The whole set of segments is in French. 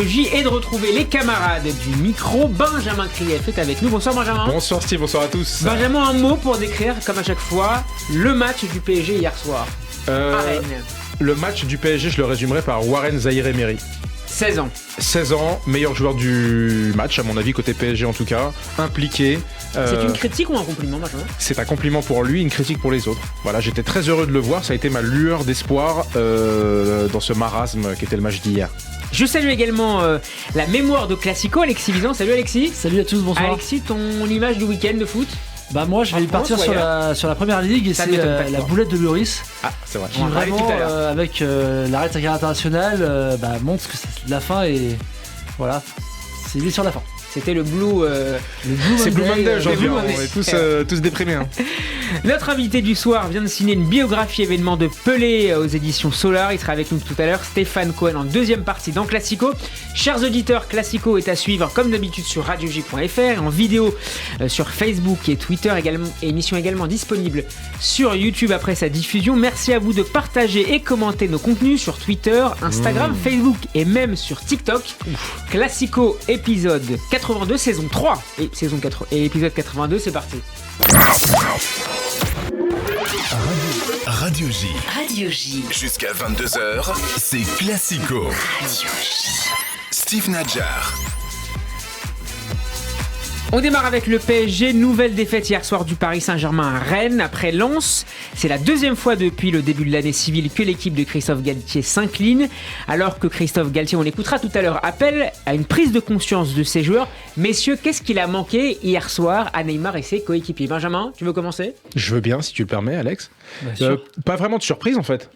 J et de retrouver les camarades du micro. Benjamin Krief est avec nous. Bonsoir Benjamin. Bonsoir Steve, bonsoir à tous. Benjamin, un mot pour décrire, comme à chaque fois, le match du PSG hier soir à Rennes. Le match du PSG, je le résumerai par Warren Zaïre-Emery. 16 ans. 16 ans, meilleur joueur du match, à mon avis, côté PSG en tout cas, impliqué. C'est une critique ou un compliment, Benjamin ? C'est un compliment pour lui, une critique pour les autres. Voilà, j'étais très heureux de le voir, ça a été ma lueur d'espoir dans ce marasme qu'était le match d'hier. Je salue également la mémoire de Classico, Alexis Vizan. Salut Alexis. Salut à tous, bonsoir. Alexis, ton image du week-end de foot ? Bah moi je vais partir sur la première ligue et ça c'est la boulette de Lloris. Ah, c'est vrai. Qui vraiment avec l'arrêt de sa carrière internationale montre que c'est la fin et voilà, c'est lié sur la fin. C'était le Blue c'est Blue Monday aujourd'hui, on est tous déprimés. Hein. Notre invité du soir vient de signer une biographie événement de Pelé aux éditions Solar. Il sera avec nous tout à l'heure. Stéphane Cohen en deuxième partie dans Classico. Chers auditeurs, Classico est à suivre comme d'habitude sur radioj.fr, en vidéo sur Facebook et Twitter également, et émission également disponible sur YouTube après sa diffusion. Merci à vous de partager et commenter nos contenus sur Twitter, Instagram, Facebook et même sur TikTok. Classico épisode 82, saison 3 et épisode 82, c'est parti. Radio J. Jusqu'à 22h, c'est Classico. Radio J. Steve Nadjar. On démarre avec le PSG, nouvelle défaite hier soir du Paris Saint-Germain à Rennes après Lens. C'est la deuxième fois depuis le début de l'année civile que l'équipe de Christophe Galtier s'incline, alors que Christophe Galtier, on l'écoutera tout à l'heure, appelle à une prise de conscience de ses joueurs. Messieurs, qu'est-ce qu'il a manqué hier soir à Neymar et ses coéquipiers ? Benjamin, tu veux commencer ? Je veux bien, si tu le permets, Alex. Pas vraiment de surprise en fait.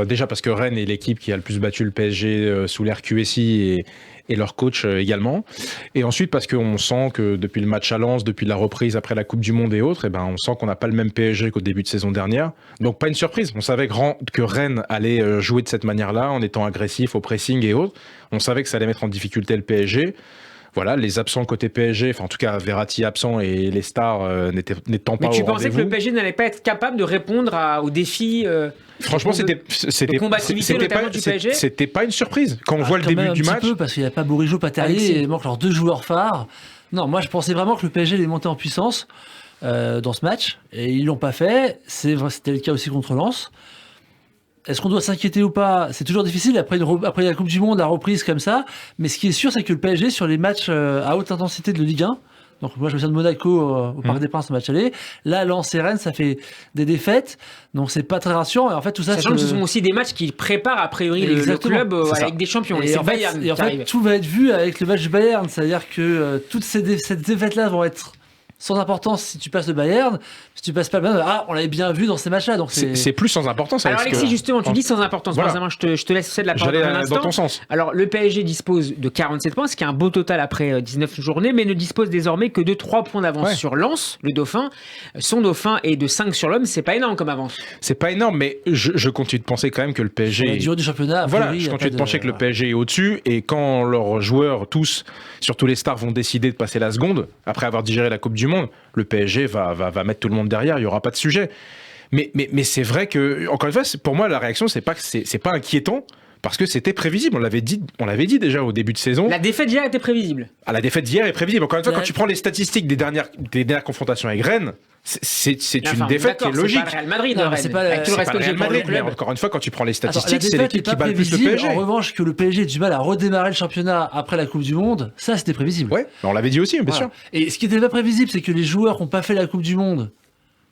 Déjà parce que Rennes est l'équipe qui a le plus battu le PSG sous l'ère QSI et leur coach également. Et ensuite parce qu'on sent que depuis le match à Lens, depuis la reprise après la Coupe du Monde et autres, on sent qu'on n'a pas le même PSG qu'au début de saison dernière. Donc pas une surprise. On savait que Rennes allait jouer de cette manière-là, en étant agressif au pressing et autres. On savait que ça allait mettre en difficulté le PSG. Voilà, les absents côté PSG, enfin en tout cas Verratti absent et les stars n'étant pas au rendez-vous. Mais tu pensais que le PSG n'allait pas être capable de répondre aux défis franchement, de combativité notamment du PSG. C'était pas une surprise quand on voit le début du match. Peu parce qu'il n'y a pas Bourigeaud, pas Terrier, il manque leurs deux joueurs phares. Non, moi je pensais vraiment que le PSG allait monter en puissance dans ce match et ils l'ont pas fait. C'était le cas aussi contre Lens. Est-ce qu'on doit s'inquiéter ou pas ? C'est toujours difficile après la Coupe du Monde, la reprise comme ça. Mais ce qui est sûr, c'est que le PSG, sur les matchs à haute intensité de Ligue 1, donc moi je me souviens de Monaco au Parc des Princes, au match aller, là, Lens et Rennes, ça fait des défaites, donc c'est pas très rassurant. Et en fait, tout ça, sachant que ce sont aussi des matchs qui préparent a priori le club avec des champions. Et c'est Bayern. Et en fait, tout va être vu avec le match du Bayern, c'est-à-dire que toutes ces défaites-là vont être sans importance si tu passes le Bayern. Si tu passes pas le Bayern, on l'avait bien vu dans ces matchs-là. Donc c'est plus sans importance. Alors Alexis, justement, tu dis sans importance. Voilà. Benjamin, je te laisse céder la parole un instant. Dans ton sens. Alors le PSG dispose de 47 points, ce qui est un beau total après 19 journées, mais ne dispose désormais que de 3 points d'avance sur Lens, le Dauphin. Son Dauphin est de 5 sur l'homme. C'est pas énorme comme avance. C'est pas énorme, mais je continue de penser quand même que le PSG... La durée du championnat, je continue de penser que le PSG est au-dessus, et quand leurs joueurs, tous, surtout les stars, vont décider de passer la seconde, après avoir digéré la Coupe du Monde, le PSG va mettre tout le monde derrière, il n'y aura pas de sujet. Mais c'est vrai que, encore une fois, pour moi, la réaction, c'est pas inquiétant, parce que c'était prévisible. On l'avait dit déjà au début de saison. La défaite d'hier était prévisible. La défaite d'hier est prévisible. Encore une fois, quand tu prends les statistiques des dernières confrontations avec Rennes, c'est une défaite qui est logique. C'est pas le Real Madrid, c'est pas avec tout le respect que j'ai pour le mais club. encore une fois, quand tu prends les statistiques, c'est l'équipe qui bat le plus le PSG. En revanche, que le PSG ait du mal à redémarrer le championnat après la Coupe du Monde, ça c'était prévisible. Ouais, on l'avait dit aussi, bien sûr. Et ce qui était pas prévisible, c'est que les joueurs qui n'ont pas fait la Coupe du Monde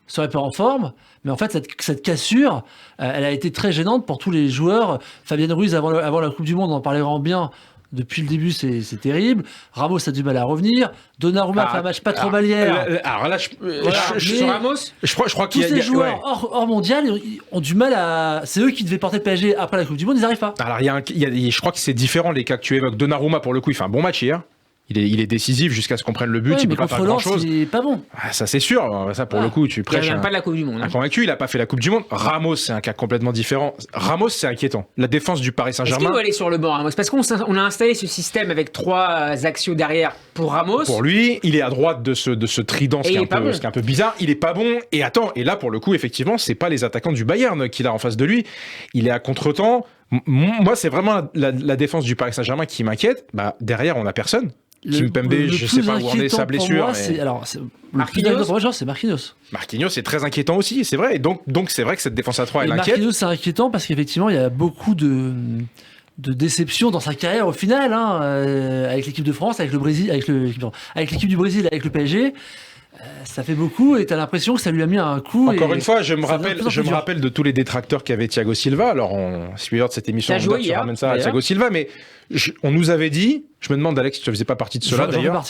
seraient pas en forme, mais en fait cette cassure, elle a été très gênante pour tous les joueurs. Fabien Ruiz avant la Coupe du Monde, on en parlait vraiment bien. Depuis le début, c'est terrible. Ramos a du mal à revenir. Donnarumma fait un match pas trop mal hier. Alors là, sur Ramos, je crois tous ces joueurs hors mondial ont du mal à. C'est eux qui devaient porter le PSG après la Coupe du Monde, ils n'arrivent pas. Alors je crois que c'est différent les cas que tu évoques. Donnarumma, pour le coup, il fait un bon match hier. Il est décisif jusqu'à ce qu'on prenne le but. Il peut pas faire grand chose. Il est pas bon. Ça c'est sûr. Ça pour le coup, tu prêches. Il revient pas de la Coupe du Monde. Convaincu, il a pas fait la Coupe du Monde. Ramos, c'est un cas complètement différent. Ramos, c'est inquiétant. La défense du Paris Saint-Germain. Est-ce qu'il doit aller sur le banc, Ramos ? Parce qu'on a installé ce système avec 3 axios derrière pour Ramos. Pour lui, il est à droite de ce trident, ce qui est un peu bizarre. Il est pas bon. Et là pour le coup, effectivement, c'est pas les attaquants du Bayern qu'il a en face de lui. Il est à contretemps. Moi, c'est vraiment la défense du Paris Saint-Germain qui m'inquiète. Derrière, on n'a personne. Kimpembe, je ne sais pas où en est sa blessure. Moi, Marquinhos, c'est Marquinhos. Marquinhos, c'est très inquiétant aussi, c'est vrai. Et donc c'est vrai que cette défense à 3, elle inquiète. Marquinhos, c'est inquiétant parce qu'effectivement, il y a beaucoup de déception dans sa carrière au final, avec l'équipe de France, avec le Brésil, avec l'équipe du Brésil, avec le PSG. Ça fait beaucoup et t'as l'impression que ça lui a mis un coup. Encore une fois, je me rappelle de tous les détracteurs qu'avait Thiago Silva. Alors, suivant de cette émission, on ramène ça à Thiago Silva, mais on nous avait dit, je me demande, Alex, si tu ne faisais pas partie de cela d'ailleurs,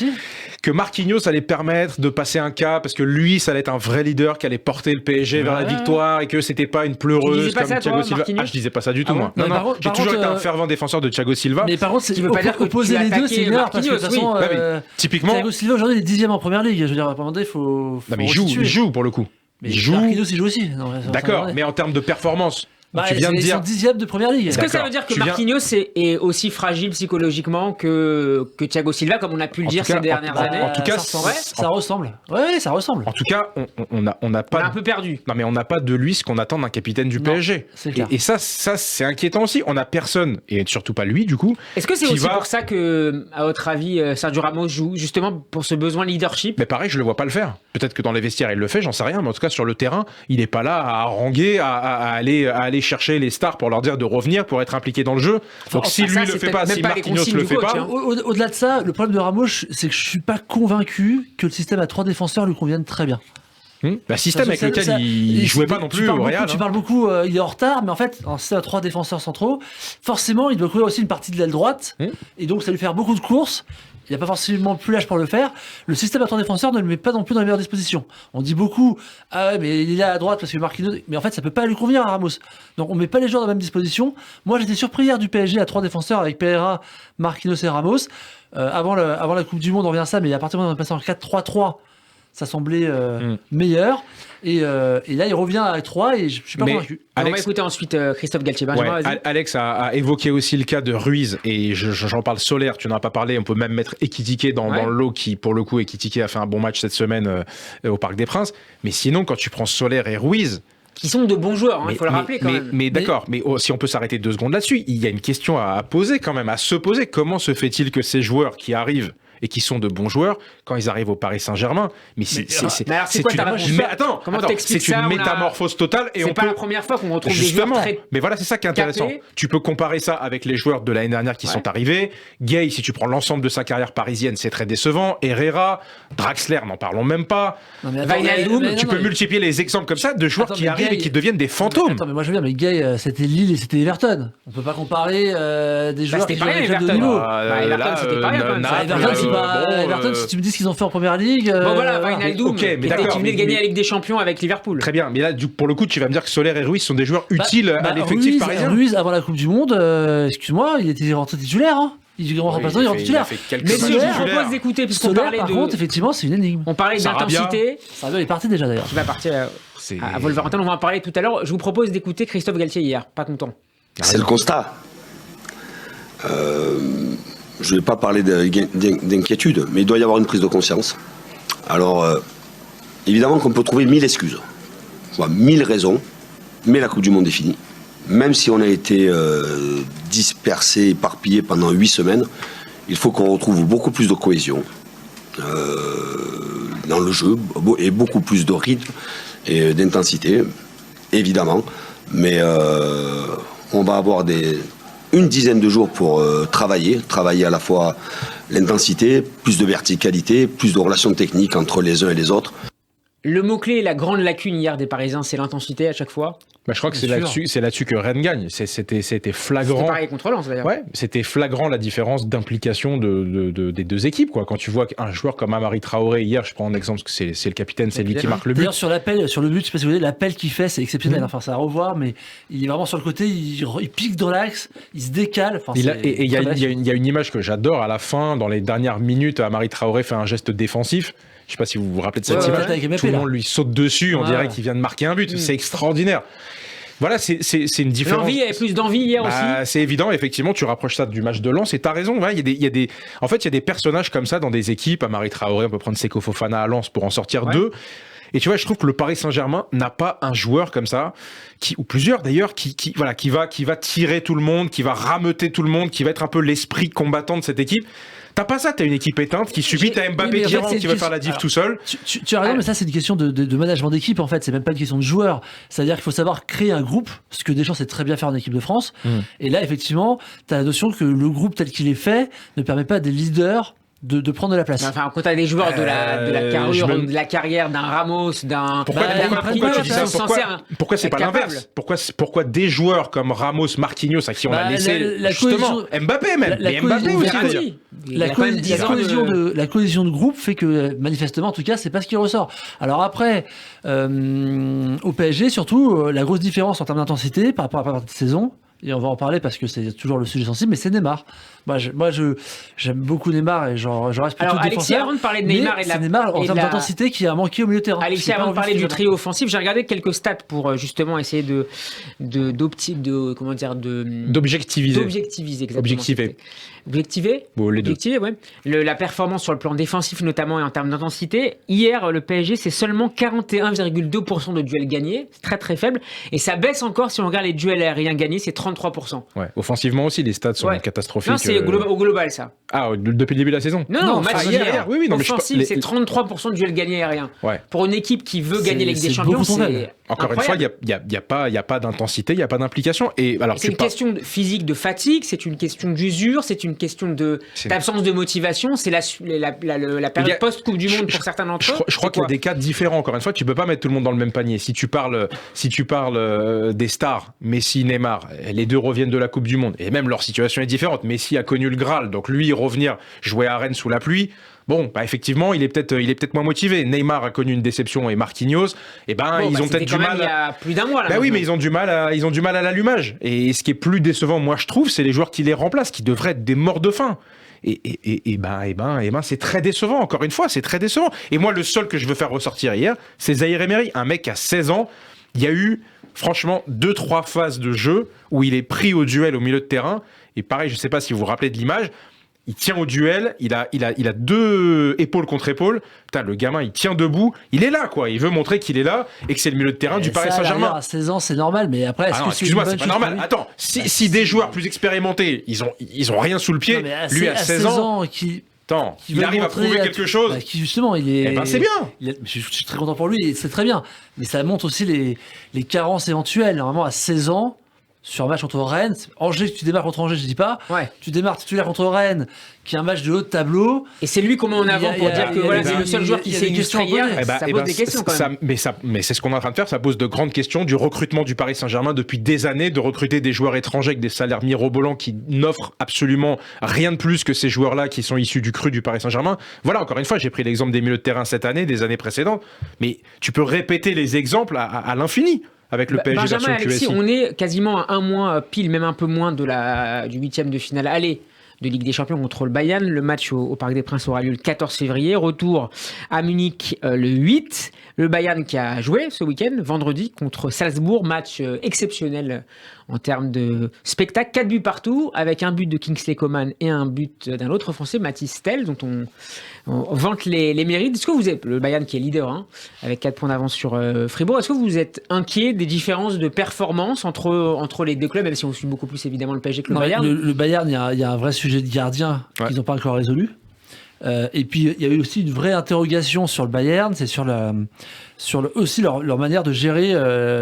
que Marquinhos allait permettre de passer un cap parce que lui, ça allait être un vrai leader qui allait porter le PSG vers la victoire et que c'était pas une pleureuse comme Thiago Silva. Je disais pas ça du tout, moi. Non, j'ai toujours été un fervent défenseur de Thiago Silva. Mais par contre, veut pas dire opposer les deux, c'est une erreur parce que de toute façon, typiquement, Thiago Silva aujourd'hui il est 10e en première ligue. Je veux dire, à un moment donné, faut. Non, mais il joue pour le coup. Mais Marquinhos, il joue aussi. D'accord, mais en termes de performance. Tu viens de dire 10e de première ligue. Est-ce que ça veut dire que Marquinhos est aussi fragile psychologiquement que Thiago Silva, comme on a pu le dire ces dernières années? En tout cas, ça ressemble. Ouais, ça ressemble. En tout cas, on n'a pas. On a un peu perdu. Non, mais on n'a pas de lui ce qu'on attend d'un capitaine du PSG. Et ça, c'est inquiétant aussi. On n'a personne, et surtout pas lui, du coup. Est-ce que c'est aussi pour ça que, à votre avis, Sergio Ramos joue justement pour ce besoin de leadership? Mais pareil, je le vois pas le faire. Peut-être que dans les vestiaires, il le fait, j'en sais rien. Mais en tout cas, sur le terrain, il n'est pas là à haranguer, à aller chercher les stars pour leur dire de revenir, pour être impliqué dans le jeu. Donc si lui le fait pas, si Marquinhos le fait pas... Au-delà de ça, le problème de Ramos, c'est que je suis pas convaincu que le système à 3 défenseurs lui convienne très bien. Système avec lequel il jouait pas non plus au Real. Tu parles beaucoup, il est en retard, mais en fait, un système à 3 défenseurs centraux, forcément, il doit couvrir aussi une partie de l'aile droite, et donc ça lui fait beaucoup de courses. Il n'a pas forcément plus l'âge pour le faire. Le système à 3 défenseurs ne le met pas non plus dans les meilleures dispositions. On dit beaucoup, ah ouais, mais il est là à droite parce que Marquinhos. Mais en fait, ça peut pas lui convenir à Ramos. Donc on met pas les joueurs dans la même disposition. Moi, j'étais surpris hier du PSG à 3 défenseurs avec Pereira, Marquinhos et Ramos. Avant la Coupe du Monde, on revient à ça, mais à partir du moment où on est passé en 4-3-3, ça semblait meilleur. Et là, il revient à 3 et je suis pas convaincu. On va écouter ensuite Christophe Galtier. Alex a évoqué aussi le cas de Ruiz et j'en parle. Solaire, tu n'en as pas parlé. On peut même mettre Ekitike dans le lot qui, pour le coup, Ekitike a fait un bon match cette semaine au Parc des Princes. Mais sinon, quand tu prends Solaire et Ruiz, qui sont de bons joueurs, il faut le rappeler quand même. Mais d'accord, mais si on peut s'arrêter 2 secondes là-dessus, il y a une question à poser quand même, à se poser. Comment se fait-il que ces joueurs qui arrivent et qui sont de bons joueurs quand ils arrivent au Paris Saint-Germain, c'est une métamorphose totale et c'est pas la première fois qu'on retrouve des joueurs très mais voilà, c'est ça qui est intéressant. Tu peux comparer ça avec les joueurs de l'année dernière qui sont arrivés. Gay, si tu prends l'ensemble de sa carrière parisienne, c'est très décevant. Herrera, Draxler, n'en parlons même pas. Tu peux multiplier les exemples comme ça de joueurs qui arrivent et qui deviennent des fantômes. Mais moi je veux dire, mais Gay, c'était Lille et c'était Everton. On peut pas comparer des joueurs qui jouent avec le niveau. Everton, c'était pareil. Everton, si tu me dis ce qu'ils ont fait en première ligue. Bon voilà, Wijnaldum, qui venait de gagner la Ligue des Champions avec Liverpool. Très bien, mais là, pour le coup, tu vas me dire que Solaire et Ruiz sont des joueurs utiles à l'effectif parisien. Ruiz, avant la Coupe du Monde, excuse-moi, il était rentré titulaire. Il rentre pas il rentre titulaire. Mais si je vous propose d'écouter, puisqu'on parlait par contre, effectivement, c'est une énigme. On parlait d'intensité. Sarabia est parti déjà d'ailleurs. Qui va partir à Wolverhampton, on va en parler tout à l'heure. Je vous propose d'écouter Christophe Galtier hier, pas content. C'est le constat. Je ne vais pas parler d'inquiétude, mais il doit y avoir une prise de conscience. Alors, évidemment qu'on peut trouver 1000 excuses, 1000 raisons, mais la Coupe du Monde est finie. Même si on a été dispersé, éparpillé pendant 8 semaines, il faut qu'on retrouve beaucoup plus de cohésion dans le jeu et beaucoup plus de rythme et d'intensité, évidemment. Mais on va avoir une dizaine de jours pour travailler à la fois l'intensité, plus de verticalité, plus de relations techniques entre les uns et les autres. Le mot-clé, la grande lacune hier des Parisiens, c'est l'intensité à chaque fois. Je crois que c'est là-dessus que Rennes gagne. C'était flagrant. C'était pareil contre Lens d'ailleurs. Ouais, c'était flagrant la différence d'implication des deux équipes. Quand tu vois qu'un joueur comme Amari Traoré, hier, je prends un exemple, parce que c'est le capitaine, c'est lui qui marque le but. D'ailleurs, sur le but, je sais pas si vous voyez, l'appel qu'il fait, c'est exceptionnel. Enfin, c'est à revoir, mais il est vraiment sur le côté, il pique dans l'axe, il se décale. Enfin, il y a une image que j'adore à la fin, dans les dernières minutes, Amari Traoré fait un geste défensif. Je ne sais pas si vous vous rappelez de cette image. Tout le monde lui saute dessus, on dirait qu'il vient de marquer un but. C'est extraordinaire. Voilà, c'est une différence. L'envie, il y avait plus d'envie hier aussi. C'est évident, effectivement, tu rapproches ça du match de Lens et t'as raison. En fait, il y a des personnages comme ça dans des équipes. Amari Traoré, on peut prendre Seko Fofana à Lens pour en sortir 2. Et tu vois, je trouve que le Paris Saint-Germain n'a pas un joueur comme ça, ou plusieurs d'ailleurs, qui va tirer tout le monde, qui va rameuter tout le monde, qui va être un peu l'esprit combattant de cette équipe. T'as pas ça, t'as une équipe éteinte qui subit, t'as Mbappé qui rentre, qui va faire la diff tout seul. Tu as raison, mais ça c'est une question de management d'équipe en fait, c'est même pas une question de joueur. C'est-à-dire qu'il faut savoir créer un groupe, ce que Deschamps sait très bien faire en équipe de France. Et là effectivement, t'as la notion que le groupe tel qu'il est fait ne permet pas à des leaders de prendre de la place. Enfin, quand tu as des joueurs de la carrure, de la carrière d'un Ramos, d'un... Pourquoi tu dis ça? Pourquoi c'est pas l'inverse? Pourquoi des joueurs comme Ramos, Marquinhos, à qui on a laissé justement Mbappé même, mais Mbappé aussi. La cohésion de groupe fait que manifestement, en tout cas, c'est pas ce qui ressort. Alors après, au PSG, surtout, la grosse différence en termes d'intensité par rapport à la première saison, et on va en parler parce que c'est toujours le sujet sensible, mais c'est Neymar. Moi, j'aime beaucoup Neymar et je reste plutôt défenseur. Alexis, avant de parler de Neymar c'est Neymar en termes d'intensité qui a manqué au milieu de terrain. Alexis, avant de parler du trio offensif, j'ai regardé quelques stats pour justement essayer d'objectiviser. Objectiver, les deux. Objectiver, ouais. La performance sur le plan défensif notamment et en termes d'intensité. Hier, le PSG, c'est seulement 41,2% de duels gagnés. C'est très très faible. Et ça baisse encore si on regarde les duels aériens gagnés, c'est 33%. Ouais. Offensivement aussi, les stats sont catastrophiques. Non, c'est au global ça. Ah, depuis le début de la saison? Non, match hier. Oui, non, offensif, c'est 33% de duels gagnés aériens. Ouais. Pour une équipe qui veut gagner la Ligue des Champions, c'est... Encore incroyable. Une fois, il n'y a pas d'intensité, il n'y a pas d'implication. Et alors, c'est une question physique de fatigue, c'est une question d'usure, c'est une question d'absence de motivation, c'est la période post-Coupe du Monde pour certains d'entre eux. Je crois qu'il y a des cas différents. Encore une fois, tu ne peux pas mettre tout le monde dans le même panier. Si tu parles des stars, Messi, Neymar, les deux reviennent de la Coupe du Monde. Et même leur situation est différente. Messi a connu le Graal, donc lui, revenir jouer à Rennes sous la pluie. Bon, effectivement, il est peut-être moins motivé. Neymar a connu une déception et Marquinhos, ils ont peut-être du mal. Il y a plus d'un mois là. Oui, mais ils ont du mal à l'allumage. Et ce qui est plus décevant, moi je trouve, c'est les joueurs qui les remplacent, qui devraient être des morts de faim. Et c'est très décevant. Encore une fois, c'est très décevant. Et moi, le seul que je veux faire ressortir hier, c'est Zahir Emery, un mec à 16 ans. Il y a eu, franchement, 2-3 phases de jeu où il est pris au duel au milieu de terrain. Et pareil, je sais pas si vous vous rappelez de l'image. Il tient au duel, il a 2 épaules contre épaules. Putain, le gamin, il tient debout. Il est là, quoi. Il veut montrer qu'il est là et que c'est le milieu de terrain du Paris Saint-Germain. À 16 ans, c'est normal, mais après, excuse-moi, c'est pas normal. Attends, si des joueurs plus expérimentés, ils ont rien sous le pied. Lui, à 16 ans, il arrive à prouver quelque chose. Justement, il est. C'est bien. Je suis très content pour lui, et c'est très bien. Mais ça montre aussi les carences éventuelles. Normalement, à 16 ans. Sur un match contre Rennes, Angers, tu démarres contre Angers, je dis pas. Ouais. Tu démarres titulaire contre Rennes, qui est un match de haut de tableau. Et c'est lui qu'on met en avant pour dire que voilà, c'est le seul joueur qui s'est illustré hier. Ça pose des questions quand même. Mais c'est ce qu'on est en train de faire, ça pose de grandes questions du recrutement du Paris Saint-Germain depuis des années, de recruter des joueurs étrangers avec des salaires mirobolants qui n'offrent absolument rien de plus que ces joueurs-là qui sont issus du cru du Paris Saint-Germain. Voilà, encore une fois, j'ai pris l'exemple des milieux de terrain cette année, des années précédentes, mais tu peux répéter les exemples à l'infini. Avec le PSG Benjamin, version Alexis, QSI. on est quasiment à un mois pile, même un peu moins du 8e de finale aller de Ligue des Champions contre le Bayern. Le match au Parc des Princes aura lieu le 14 février. Retour à Munich le 8. Le Bayern qui a joué ce week-end, vendredi, contre Salzbourg. Match exceptionnel en termes de spectacle. 4 buts partout, avec un but de Kingsley Coman et un but d'un autre Français, Mathys Tel, dont on vante les mérites. Est-ce que vous êtes, le Bayern qui est leader, avec 4 points d'avance sur Fribourg, est-ce que vous êtes inquiet des différences de performance entre les deux clubs, même si on suit beaucoup plus évidemment le PSG que le Bayern? Le Bayern, il y a un vrai sujet de gardien qu'ils n'ont pas encore résolu. Et puis il y a eu aussi une vraie interrogation sur le Bayern, c'est aussi leur manière de gérer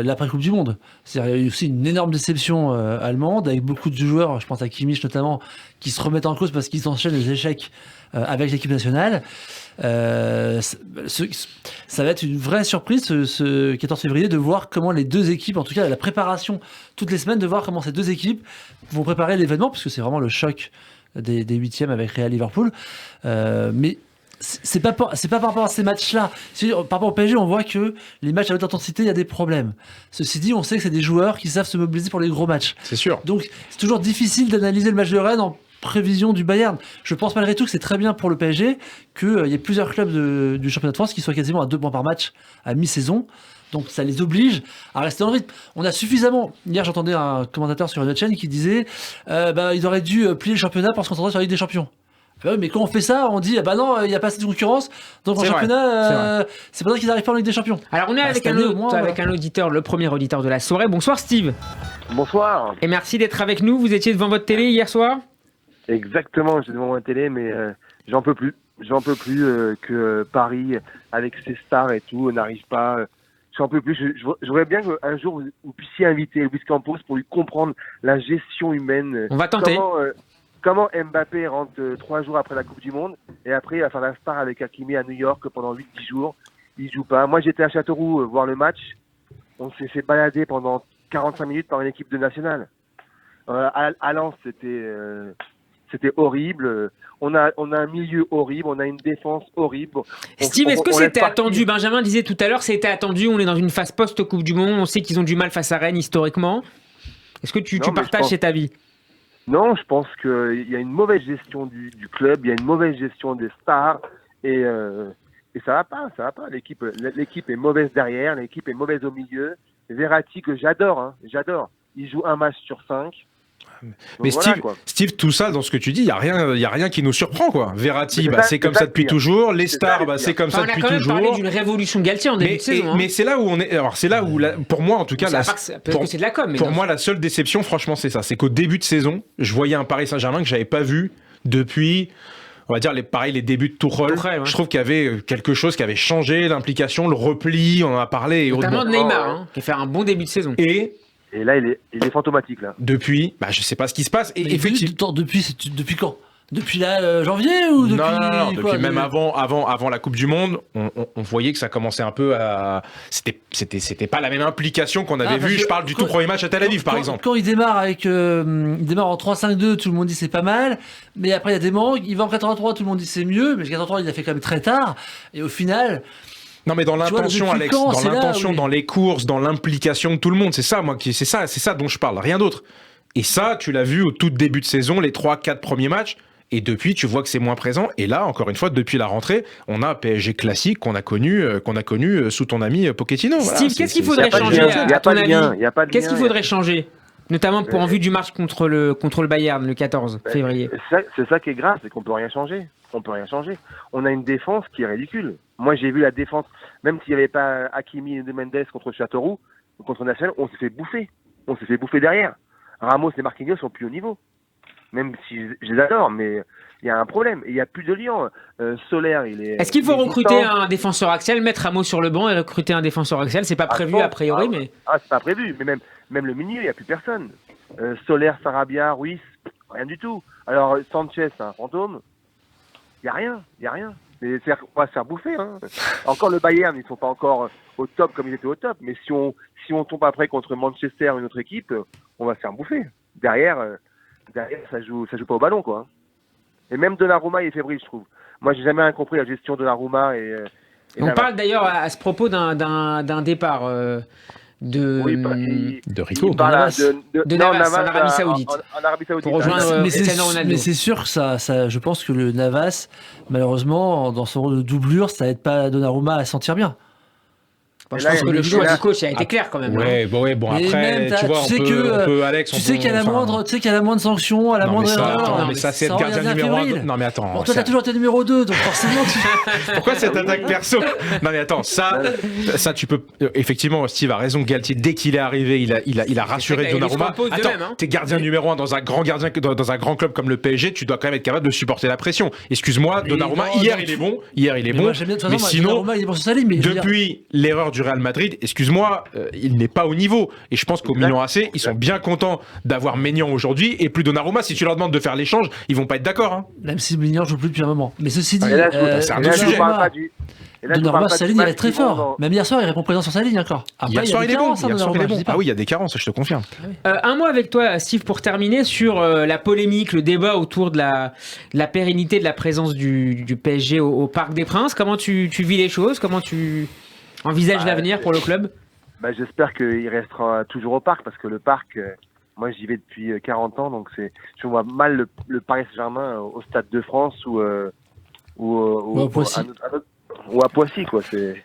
l'après-Coupe du Monde. C'est-à-dire, il y a eu aussi une énorme déception allemande, avec beaucoup de joueurs, je pense à Kimmich notamment, qui se remettent en cause parce qu'ils enchaînent les échecs avec l'équipe nationale. Ça va être une vraie surprise ce 14 février de voir comment les deux équipes, en tout cas la préparation toutes les semaines, de voir comment ces deux équipes vont préparer l'événement, puisque c'est vraiment le choc des 8e avec Real Liverpool. Mais c'est pas par rapport à ces matchs-là. Par rapport au PSG, on voit que les matchs à haute intensité, il y a des problèmes. Ceci dit, on sait que c'est des joueurs qui savent se mobiliser pour les gros matchs. C'est sûr. Donc c'est toujours difficile d'analyser le match de Rennes en prévision du Bayern. Je pense malgré tout que c'est très bien pour le PSG qu'il y ait plusieurs clubs du championnat de France qui soient quasiment à 2 points par match à mi-saison. Donc ça les oblige à rester dans le rythme. On a suffisamment... Hier, j'entendais un commentateur sur une autre chaîne qui disait ils auraient dû plier le championnat pour se concentrer sur la Ligue des Champions. Mais quand on fait ça, on dit bah non, il n'y a pas assez de concurrence, donc en championnat, c'est pas ça qu'ils n'arrivent pas en Ligue des Champions. Alors on est avec un auditeur, le premier auditeur de la soirée. Bonsoir Steve. Bonsoir. Et merci d'être avec nous. Vous étiez devant votre télé hier soir ? Exactement, j'étais devant ma télé, mais j'en peux plus. J'en peux plus que Paris, avec ses stars et tout, n'arrive pas. J'en peux plus. Je voudrais bien qu'un jour vous puissiez inviter Luis Campos pour lui comprendre la gestion humaine. On va tenter. Comment Mbappé rentre 3 jours après la Coupe du Monde et après il va faire la star avec Hakimi à New York pendant 8-10 jours. Il joue pas. Moi j'étais à Châteauroux voir le match. On s'est fait balader pendant 45 minutes par une équipe de nationale. À Lens c'était horrible. On a un milieu horrible, on a une défense horrible. Steve, est-ce que c'était attendu ? Benjamin disait tout à l'heure, c'était attendu. On est dans une phase post-Coupe du Monde. On sait qu'ils ont du mal face à Rennes historiquement. Est-ce que tu partages cet avis ? Non, je pense qu'il y a une mauvaise gestion du club, il y a une mauvaise gestion des stars et ça va pas. L'équipe est mauvaise derrière, l'équipe est mauvaise au milieu. Verratti que j'adore. Il joue un match sur 5. Mais voilà, Steve, tout ça, dans ce que tu dis, il y a rien qui nous surprend, quoi. Verratti, c'est comme ça depuis toujours. Les stars, c'est comme ça depuis toujours. On a quand même parlé d'une révolution Galtier en début de saison. Mais c'est là où on est. Alors c'est là où, pour moi, en tout cas, c'est de la com. Pour moi, la seule déception, franchement, c'est ça. C'est qu'au début de saison, je voyais un Paris Saint-Germain que j'avais pas vu depuis. On va dire les débuts de Tuchel. Je trouve qu'il y avait quelque chose qui avait changé, l'implication, le repli, on en a parlé. Notamment de Neymar, qui a fait un bon début de saison. Et là, il est fantomatique, là. Depuis, je sais pas ce qui se passe. Et effectivement. Depuis quand ? Depuis janvier ou depuis Non, depuis même avant la Coupe du Monde, on voyait que ça commençait un peu à. C'était pas la même implication qu'on avait vu. Je parle du tout premier match à Tel Aviv, par exemple. Quand il démarre en 3-5-2, tout le monde dit c'est pas mal. Mais après, il y a des manques. Il va en 4-3, tout le monde dit c'est mieux. Mais le 4-3, il l'a fait quand même très tard. Et au final. Non, mais dans l'intention, Alex, dans les courses, dans l'implication de tout le monde, c'est ça dont je parle, rien d'autre. Et ça, tu l'as vu au tout début de saison, les 3-4 premiers matchs, et depuis, tu vois que c'est moins présent. Et là, encore une fois, depuis la rentrée, on a un PSG classique qu'on a connu sous ton ami Pochettino. Steve, qu'est-ce qu'il faudrait changer à ton avis ? Qu'est-ce qu'il faudrait changer ? Notamment en vue du match contre le Bayern le 14 février. C'est ça qui est grave, c'est qu'on peut rien changer. On a une défense qui est ridicule. Moi, j'ai vu la défense, même s'il n'y avait pas Hakimi et De Mendes contre Châteauroux, contre National, on s'est fait bouffer. On s'est fait bouffer derrière. Ramos et Marquinhos sont plus au niveau. Même si je les adore, mais il y a un problème. Il n'y a plus de liant. Solaire, il est. Est-ce qu'il faut recruter un défenseur axial, mettre Ramos sur le banc et recruter un défenseur axial ? C'est pas prévu a priori, mais. C'est pas prévu. Mais même le milieu, il n'y a plus personne. Solaire, Sarabia, Ruiz, rien du tout. Alors Sanchez, c'est un fantôme. Il n'y a rien. C'est-à-dire qu'on va se faire bouffer. Encore le Bayern, ils ne sont pas encore au top comme ils étaient au top. Mais si on tombe après contre Manchester ou une autre équipe, on va se faire bouffer. Derrière, ça joue pas au ballon, quoi. Et même Donnarumma, il est fébrile, je trouve. Moi, j'ai jamais rien compris la gestion de Donnarumma et on parle d'ailleurs à ce propos d'un départ de Rico. De Navas en Arabie Saoudite. En Arabie Saoudite. Pour rejoindre Cristiano Ronaldo. Mais c'est sûr que ça, je pense que le Navas, malheureusement, dans son rôle de doublure, ça aide pas Donnarumma à sentir bien. Je pense que le choix du coach a été clair quand même. Bon après, tu vois, on peut Alex. Tu sais qu'il y a la moindre sanction, à la moindre erreur. Mais ça, c'est être gardien numéro 1. Non, mais attends. Toi, t'as toujours été numéro 2, donc forcément. Pourquoi cette attaque perso ? Non, mais attends, ça, tu peux. Effectivement, Steve a raison. Galtier, dès qu'il est arrivé, il a rassuré Donnarumma. Attends, t'es gardien numéro 1 dans un grand club comme le PSG, tu dois quand même être capable de supporter la pression. Excuse-moi, Donnarumma, hier, il est bon. Mais sinon, depuis l'erreur du Real Madrid, excuse-moi, il n'est pas au niveau. Et je pense qu'au Milan AC, ils sont bien contents d'avoir Maignan aujourd'hui et plus Donnarumma. Si tu leur demandes de faire l'échange, ils vont pas être d'accord. Même si Maignan joue plus depuis un moment. Mais ceci dit, c'est un autre sujet. Donnarumma sur sa ligne, il est très fort. Même hier soir, il répond présent sur sa ligne encore. Hier soir, il est bon. Ah oui, il y a des carences, je te confirme. Un mot avec toi, Steve, pour terminer sur la polémique, le débat autour de la pérennité de la présence du PSG au Parc des Princes. Comment tu vis les choses ? Comment tu envisages l'avenir pour le club ? J'espère qu'il restera toujours au Parc, parce que le Parc, moi j'y vais depuis 40 ans, donc je vois mal le Paris Saint-Germain au Stade de France ou à Poissy. Ou à Poissy, quoi. C'est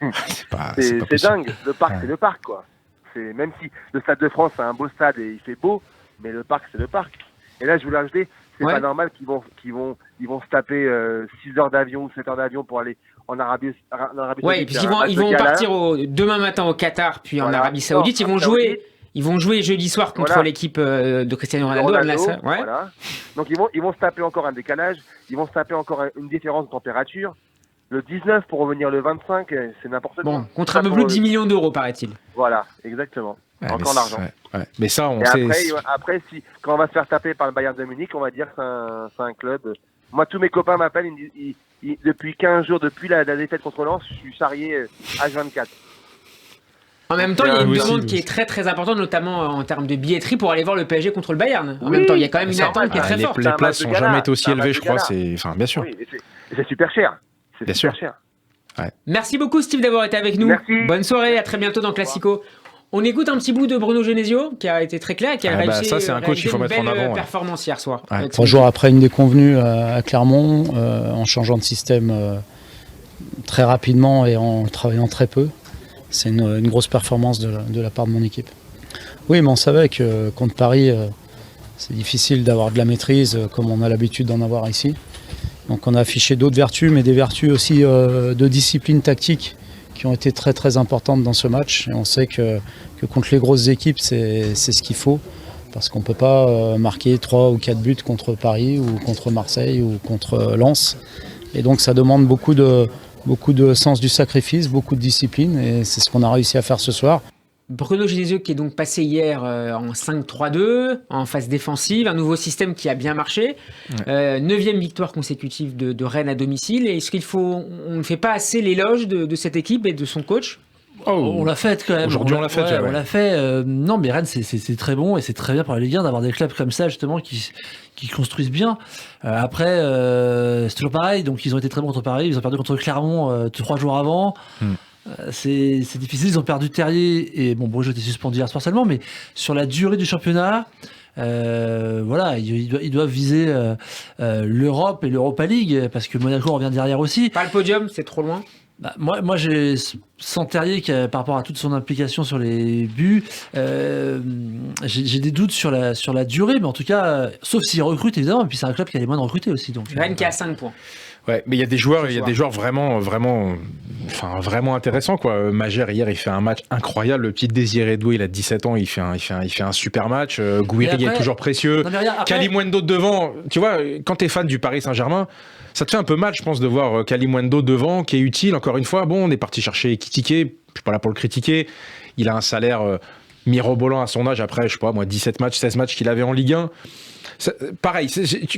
dingue. Le Parc, c'est le Parc, quoi. Même si le Stade de France c'est un beau stade et il fait beau, mais le Parc, c'est le Parc. Et là, je voulais rajouter, C'est pas normal qu'ils vont se taper 6 heures d'avion ou 7 heures d'avion pour aller en Arabie Saoudite. Ouais, puisqu'ils vont partir demain matin au Qatar, puis en Arabie Saoudite. Ils vont jouer jeudi soir contre l'équipe de Cristiano Ronaldo. Voilà. Donc ils vont se taper encore un décalage, ils vont se taper encore une différence de température. Le 19 pour revenir le 25, c'est n'importe quoi. Bon, contre un peu plus de 10 millions d'euros, paraît-il. Voilà, exactement. Encore l'argent. Ouais. Mais ça, on sait. Après, quand on va se faire taper par le Bayern de Munich, on va dire que c'est un club. Moi, tous mes copains m'appellent, ils disent, depuis 15 jours, depuis la défaite contre Lens, je suis charrié H24. En même temps, il y a une demande qui est très très importante, notamment en termes de billetterie, pour aller voir le PSG contre le Bayern. En même temps, il y a quand même une attente qui est très forte. Les places n'ont jamais été aussi élevées, je crois. Bien sûr. Oui, c'est super cher. C'est super cher. Ouais. Merci beaucoup, Steve, d'avoir été avec nous. Merci. Bonne soirée, à très bientôt dans Classico. On écoute un petit bout de Bruno Genesio, qui a été très clair, qui a réussi ça, c'est un coach qu'il faut mettre en avant. Performance hier soir. 3 jours après une déconvenue à Clermont, en changeant de système très rapidement et en travaillant très peu. C'est une grosse performance de la part de mon équipe. Oui, mais on savait que contre Paris, c'est difficile d'avoir de la maîtrise comme on a l'habitude d'en avoir ici. Donc on a affiché d'autres vertus, mais des vertus aussi de discipline tactique qui ont été très très importantes dans ce match. Et on sait que contre les grosses équipes, c'est ce qu'il faut, parce qu'on ne peut pas marquer 3 ou 4 buts contre Paris ou contre Marseille ou contre Lens. Et donc ça demande beaucoup de sens du sacrifice, beaucoup de discipline, et c'est ce qu'on a réussi à faire ce soir. Bruno Genesio qui est donc passé hier en 5-3-2, en phase défensive, un nouveau système qui a bien marché. 9e victoire consécutive de Rennes à domicile. Et est-ce on ne fait pas assez l'éloge de cette équipe et de son coach ? On l'a fait quand même. Aujourd'hui, on l'a fait. On l'a fait. Non, mais Rennes, c'est très bon et c'est très bien pour la Ligue 1 d'avoir des clubs comme ça, justement, qui construisent bien. Après, c'est toujours pareil. Donc, ils ont été très bons contre Paris. Ils ont perdu contre Clermont 3 jours avant. C'est difficile. Ils ont perdu Terrier et Bruges était suspendu hier soir seulement. Mais sur la durée du championnat, ils doivent viser l'Europe et l'Europa League parce que Monaco revient derrière aussi. Pas le podium, c'est trop loin. Moi j'ai sans Terrier par rapport à toute son implication sur les buts, j'ai des doutes sur la durée, mais en tout cas, sauf s'il recrute évidemment, et puis c'est un club qui a les moyens de recruter aussi. Donc Rennes qui a 5 points. Ouais, mais il y a des joueurs vraiment intéressants quoi. Magère hier, il fait un match incroyable. Le petit Désiré Doué, il a 17 ans, il fait un super match. Gouiri est toujours précieux. Kalimuendo devant. Tu vois, quand t'es fan du Paris Saint-Germain, ça te fait un peu mal, je pense, de voir Kalimuendo devant, qui est utile. Encore une fois, on est parti chercher Ekitike. Je suis pas là pour le critiquer. Il a un salaire mirobolant à son âge. Après, je sais pas, moi, 17 matchs, 16 matchs qu'il avait en Ligue 1. Pareil,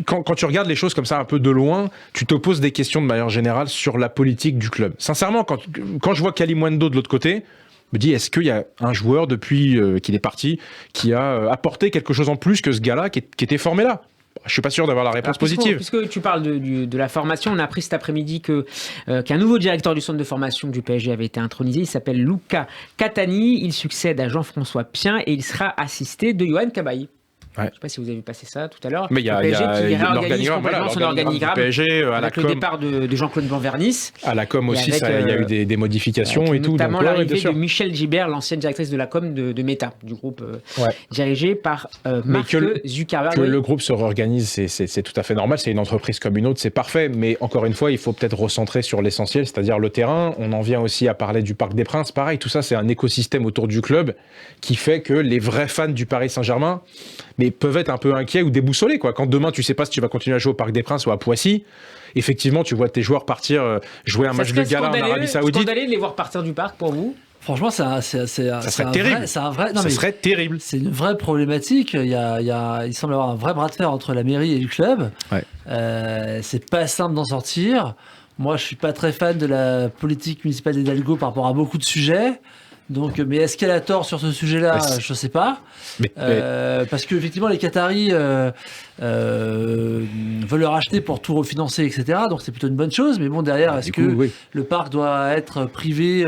quand tu regardes les choses comme ça un peu de loin, tu te poses des questions de manière générale sur la politique du club. Sincèrement, quand je vois Kalimuendo de l'autre côté, je me dis, est-ce qu'il y a un joueur depuis qu'il est parti qui a apporté quelque chose en plus que ce gars-là qui était formé là ? Je suis pas sûr d'avoir la réponse positive. Puisque tu parles de la formation, on a appris cet après-midi qu'un nouveau directeur du centre de formation du PSG avait été intronisé. Il s'appelle Luca Catani. Il succède à Jean-François Pien et il sera assisté de Yohan Cabaye. Ouais. Je ne sais pas si vous avez passé ça tout à l'heure. Mais il y a l'organigramme du PSG avec le départ de Jean-Claude Banvernis. À la com aussi, il y a eu des modifications et tout. Notamment l'arrivée de Michel Gibert, l'ancienne directrice de la com de Meta, du groupe dirigé par Mark Zuckerberg. Que le groupe se réorganise, c'est tout à fait normal. C'est une entreprise comme une autre, c'est parfait. Mais encore une fois, il faut peut-être recentrer sur l'essentiel, c'est-à-dire le terrain. On en vient aussi à parler du Parc des Princes. Pareil, tout ça, c'est un écosystème autour du club qui fait que les vrais fans du Paris Saint-Germain peuvent être un peu inquiets ou déboussolés, quoi. Quand demain tu sais pas si tu vas continuer à jouer au Parc des Princes ou à Poissy, effectivement tu vois tes joueurs partir jouer un match de gala en Arabie Saoudite. C'est scandaleux de les voir partir du parc pour vous? Franchement, ça serait terrible. Ça serait terrible. C'est une vraie problématique. Il semble y avoir un vrai bras de fer entre la mairie et le club. Ouais. C'est pas simple d'en sortir. Moi, je suis pas très fan de la politique municipale d'Hidalgo par rapport à beaucoup de sujets. Donc, mais est-ce qu'elle a tort sur ce sujet-là ? Je ne sais pas. Parce qu'effectivement, les Qataris veulent le racheter pour tout refinancer, etc. Donc, c'est plutôt une bonne chose. Mais bon, derrière, est-ce que le parc doit être privé ?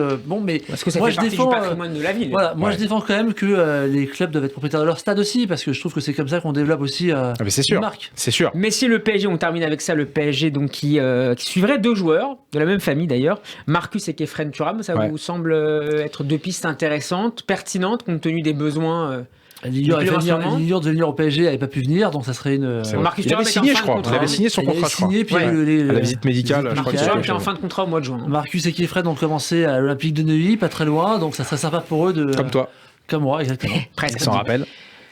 Parce que ça fait partie du patrimoine de la ville. Voilà, moi, je défends quand même que les clubs doivent être propriétaires de leur stade aussi, parce que je trouve que c'est comme ça qu'on développe aussi une marque. C'est sûr. Mais si le PSG, on termine avec ça, le PSG donc, qui suivrait 2 joueurs, de la même famille d'ailleurs, Marcus et Kefren Thuram, ça vous semble être 2 pistes intéressantes, pertinentes, compte tenu des besoins Lillard devait venir au PSG, il n'avait pas pu venir, donc ça serait une. Marcus Il avait Thuram signé, je crois. Il avait signé son contrat, je crois. Puis Ouais. À la visite médicale, je crois Marcus Thuram était en fin de contrat au mois de juin. Marcus et Kiefred ont commencé à l'Olympique de Neuilly, pas très loin, donc ça serait sympa pour eux de. Comme toi, Comme moi, exactement. Presque. s'en rappelle.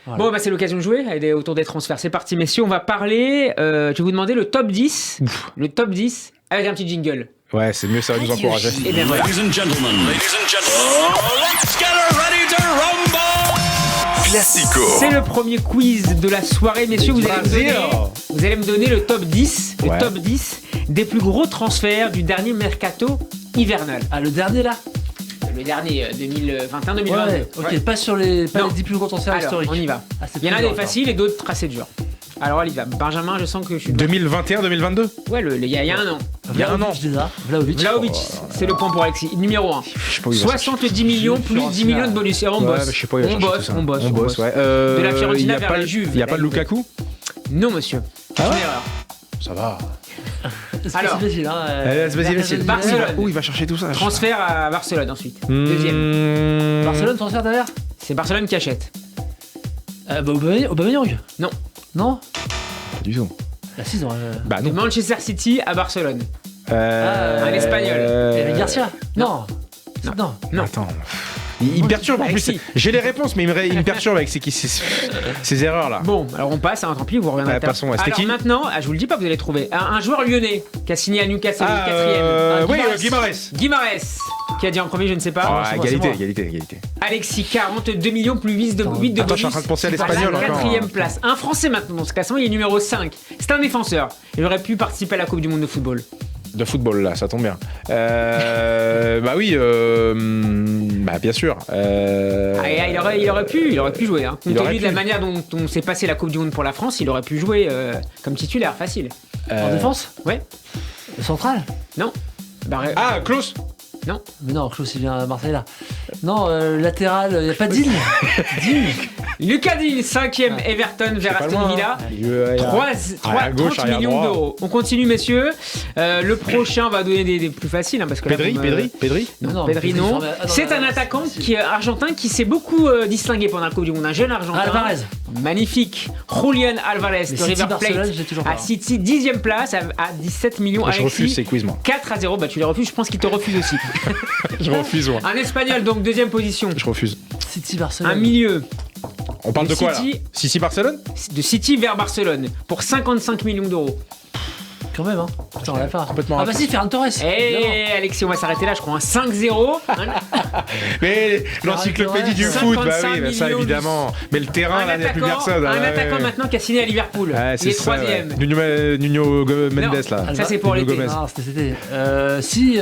Voilà. Bon, bah, c'est l'occasion de jouer autour des transferts. C'est parti, messieurs. On va parler. Je vais vous demander le top 10. Le top 10 avec un petit jingle. Ouais, c'est mieux, ça va nous encourager. Et bien voilà. Let's get ready to rumble. Classico. C'est le premier quiz de la soirée, messieurs. Vous allez me donner le top 10. Le Ouais. top 10 des plus gros transferts du dernier mercato hivernal. Ah, le dernier là. Le dernier 2021-2022. Ouais, ok, pas les 10 plus gros transferts Alors, historiques. on y va. Ah, c'est Il y en a plus des dur, faciles et d'autres assez durs. Alors, allez, va. Benjamin, je sens que je suis. 2021-2022. Ouais, il y a un an. Il y a un an. déjà. Vlahovic. C'est le point pour Alexis. Numéro 1. Je sais pas où il va chercher. 70 millions plus 10 millions de bonus. Et on Ouais, bosse. mais je sais pas où il va On chercher bosse, tout ça. on bosse. On bosse, ouais. De la Fiorentina il y a vers pas la le- Juve. Il n'y a pas de Lukaku. Non, monsieur. Ah ouais Une erreur. Ça va. Alors, c'est facile, hein. Vas-y. Barcelone. Où il va chercher tout ça? Transfert à Barcelone ensuite. Deuxième. Barcelone, transfert derrière C'est Barcelone qui achète. Aubameyang. Non. Non. Pas du tout. Ah si, non. Bah De non. Manchester City à Barcelone. Un Espagnol. Eric Garcia. Non. Non. Non. Attends. Il me perturbe en plus. Alexis. J'ai les réponses, mais il me perturbe avec ces erreurs là. Bon, alors on passe, hein, tant pis, vous reviendrez. Ouais, passons, ouais. C'était Alors qui maintenant, je vous le dis pas, vous allez trouver. Un joueur lyonnais qui a signé à Newcastle, le 4ème. Oui, Guimarães. Guimarães. Qui a dit en premier, je ne sais pas. Ah, c'est moi, égalité. Alexis, 42 millions plus 8 de bonus. Attends, je suis en train de penser à qui passe l'espagnol à la encore. 4ème place. Un Français maintenant dans ce classement, il est numéro 5. C'est un défenseur. Il aurait pu participer à la Coupe du Monde de football. De football là, ça tombe bien. Bah oui, bah bien sûr. Il aurait pu jouer. Hein. Compte Il aurait tenu de la pu. manière dont on s'est passé la Coupe du Monde pour la France, il aurait pu jouer comme titulaire, facile. En défense. Ouais. Central. Non. Bah, Ah, Klaus. non. Mais non, Klaus il vient à Marseille là. Non, latéral, il n'y a pas Digne. Digne. Lucas Digne, 5ème Everton vers pas Aston loin, Villa. hein. À gauche, 30 arrière millions droit. d'euros. On continue, messieurs. Le prochain va donner des plus faciles. Hein, parce que là, Pedri. Non, Non, Pedri, non. Pedri, ah, non, C'est là, un là, attaquant c'est qui est argentin qui s'est beaucoup distingué pendant la Coupe du Monde. Un jeune argentin. Alvarez. Magnifique. Julian Alvarez Mais de City, River Barcelone, Plate. j'ai toujours À pas. City, 10ème place à 17 millions. Je refuse ces quiz, moi. 4-0. Bah, tu les refuses. Je pense qu'il te refuse aussi. Je refuse, moi. Un espagnol, donc deuxième position. Je refuse. City, Barcelone. Un milieu On parle de quoi là? City. Sissi Barcelone? de City vers Barcelone pour 55 millions d'euros. Quand même, hein. Putain, on l'a pas. Complètement Ah bah si, Ferran Torres. évidemment. Eh Alexis, on va s'arrêter là, je crois. Un 5-0. Mais l'encyclopédie du foot, bah 55 oui, bah ça millions de- évidemment. Mais le terrain, là, il n'y a plus personne. un Ouais, attaquant ouais. maintenant qui a signé à Liverpool. Ouais, Il c'est est ça, ouais. 3ème. Nuno Mendes, là. Ça, c'est pour Nuno l'été. Gomez. Non, c'était. Si.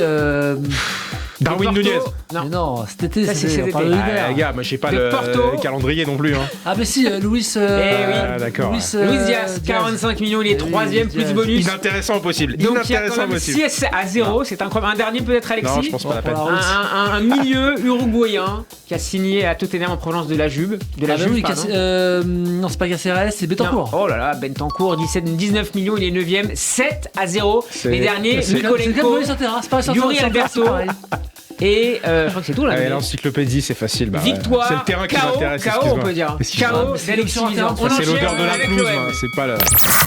Darwin Porto. Nunez. Non. Mais non, cet été, Ça, c'est cet on été. parle de Ah, l'hiver. les gars, moi, je sais pas De le Porto. calendrier non plus. Hein. Ah, mais si, Luis. oui. Ah, d'accord. Luis Diaz, 45 millions, il est Luis 3ème plus Diaz. bonus. Inintéressant au possible. Donc il y a quand Inintéressant même possible. 6-0, c'est incroyable. Un dernier peut-être, Alexis. Non, je pense pas la peine. Bon, pour la Un milieu uruguayen qui a signé à Tottenham en provenance de la Juve. De la Ah bah Juve, oui, pardon. non, c'est pas Caceres, c'est Non. Betancourt. Oh là là, Bentancourt, 19 millions, il est 9ème, 7-0. C'est- Les derniers, c'est- Mikolenko, C'est pas Yuri Alberto. Et je crois que c'est tout là. Ouais, mais- l'encyclopédie, c'est facile. Bah, ouais. Victoire, C'est le terrain qui KO, m'intéresse. KO on excuse-moi. peut dire. Excuse-moi. KO Mais c'est d'Alexis l'option Vizor. interne. On Ça, c'est enchaîne l'odeur de la avec pelouse, l'OM. moi, c'est pas le.